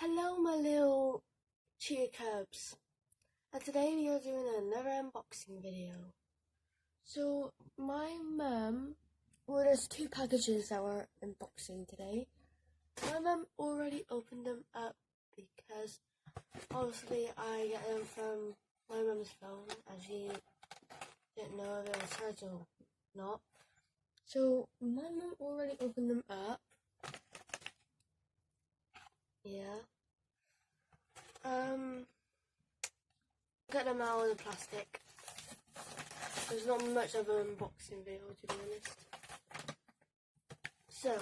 Hello my little cheetah cubs, and today we are doing another unboxing video. So my mum, there's two packages that we're unboxing today. My mum already opened them up because obviously I get them from my mum's phone and she didn't know if it was hers or not. So my mum already opened them up. Yeah. Get them out of the plastic. There's not much of an unboxing video, to be honest. So,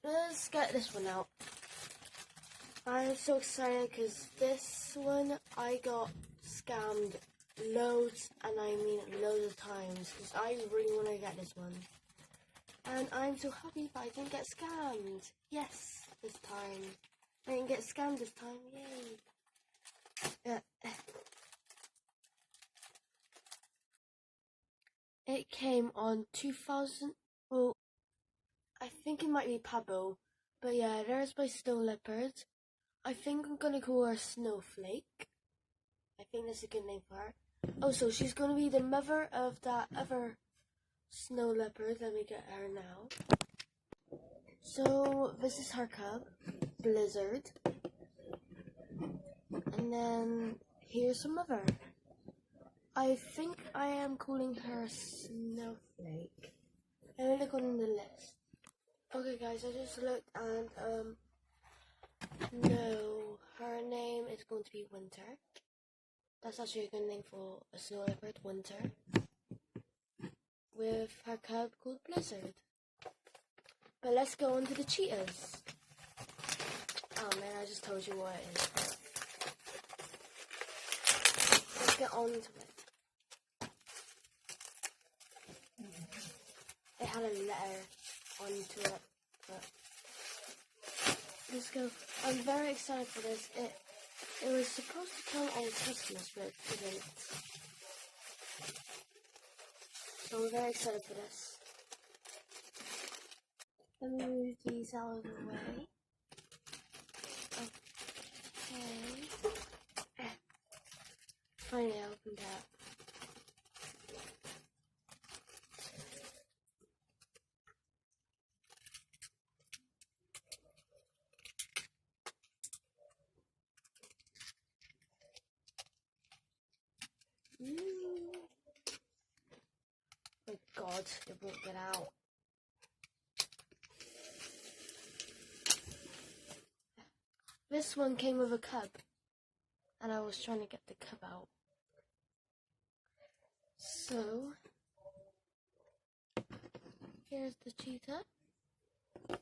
let's get this one out. I'm so excited because this one I got scammed loads, and I mean loads of times, because I really want to get this one. And I'm so happy that I didn't get scammed. Yes, this time. I didn't get scammed this time. Yay. It came on 2000. Well, I think it might be Pablo. But yeah, there's my snow leopard. I think I'm going to call her Snowflake. I think that's a good name for her. Oh, so she's going to be the mother of that other snow leopard. Let me get her now. So this is her cub, Blizzard. And then here's her mother. I think I am calling her Snowflake. Let me look on the list. Okay guys, I just looked and no, her name is going to be Winter. That's actually a good name for a snow leopard, Winter. With her cub called Blizzard. But let's go on to the cheetahs. Oh man, I just told you what it is. Let's get on to it. It had a letter onto it, but let's go. I'm very excited for this. It was supposed to come on Christmas, but it didn't. So I'm very excited for this. Let me move these out of the way. Okay. Finally, I opened that. Oh God, it won't get out. This one came with a cub, and I was trying to get the cub out. So, here's the cheetah, and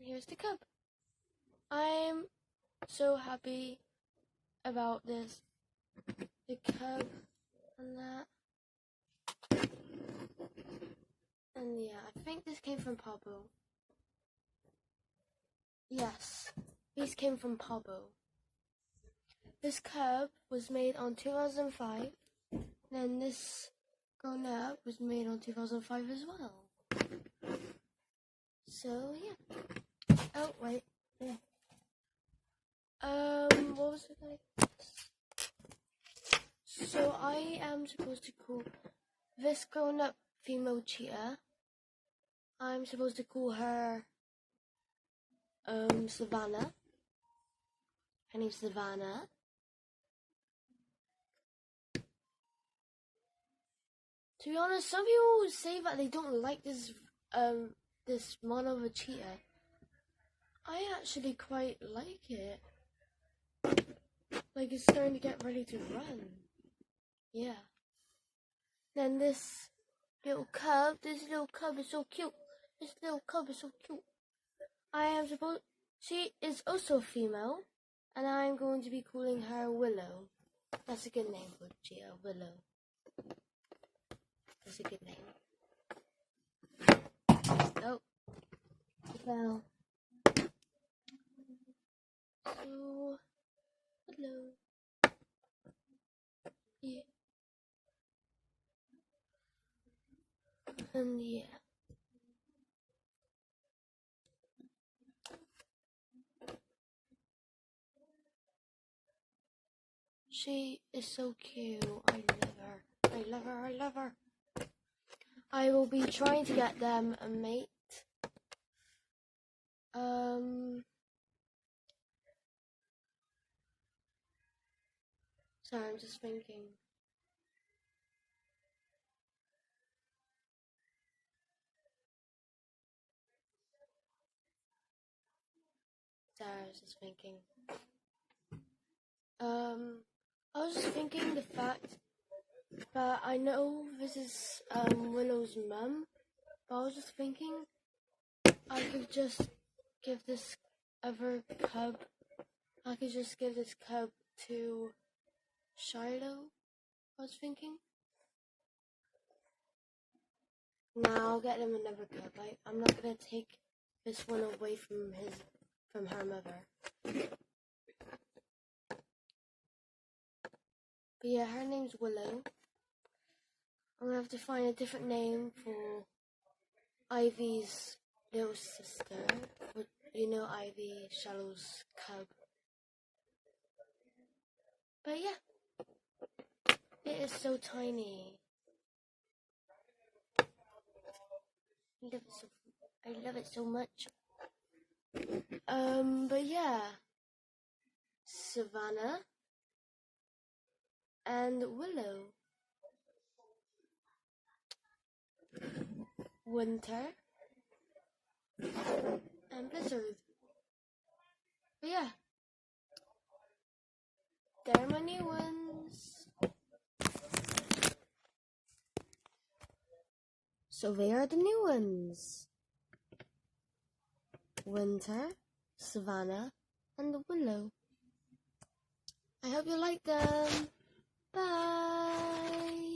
here's the cub. I'm so happy about this. The cub and that. And yeah, I think this came from Pablo. Yes, these came from Pablo. This cub was made on 2005. And then this grown up was made on 2005 as well. So yeah. Oh wait. Yeah. What was it like? So I am supposed to call this grown up female cheetah. I'm supposed to call her Savannah. Her name's Savannah. To be honest, some people say that they don't like this this model of a cheetah. I actually quite like it. Like, it's starting to get ready to run. Yeah. Then this little cub is so cute. This little cub is so cute. She is also female, and I'm going to be calling her Willow. That's a good name for cheetah, Willow. That's a good name. Oh. Well. So, hello. Yeah. And yeah. She is so cute. I love her. I love her. I love her. I will be trying to get them a mate. Sorry, I'm just thinking. Sorry, I was just thinking. I was just thinking the fact that I know this is Willow's mum, but I was just thinking I could just give this other cub. I could just give this cub to Shiloh. I was thinking. Now I'll get him another cub. I'm not gonna take this one away from her mother. But yeah, her name's Willow. I'm gonna have to find a different name for Ivy's little sister. You know Ivy, Shallow's cub. But yeah, it is so tiny. I love it so much. But yeah, Savannah and Willow. Winter and Blizzard. But yeah, they're my new ones. So they are the new ones. Winter, Savannah, and Willow. I hope you like them. Bye.